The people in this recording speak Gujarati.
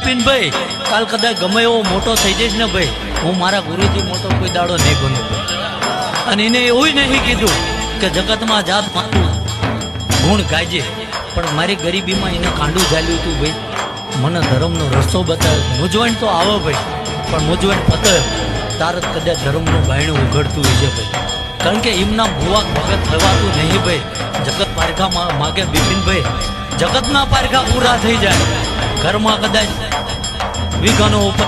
બિપિનભાઈ કાલ કદાચ ગમે એવો મોટો થઈ જઈશ ને ભાઈ, હું મારા ગુરુજી મોટો કોઈ દાડો નહીં બનું. અને એને એવું નહીં કીધું કે જગતમાં જાત માતું ગુણ ગાજે, પણ મારી ગરીબીમાં એને કાંડું ઝાલ્યું હતું ભાઈ. મને ધર્મનો રસ્તો બતાવ્યો. મૂંઝવણ તો આવો ભાઈ, પણ મૂંઝવણ પતે તારત કદાચ ધર્મનું બાયણું ઉઘડતું હોય છે ભાઈ. કારણ કે એમના ભુવા ભગત થવાતું નહીં ભાઈ. જગત પારખા માગે બિપિનભાઈ, જગતના પારખા પૂરા થઈ જાય, ઘરમાં કદાચ વિઘનો ઉપર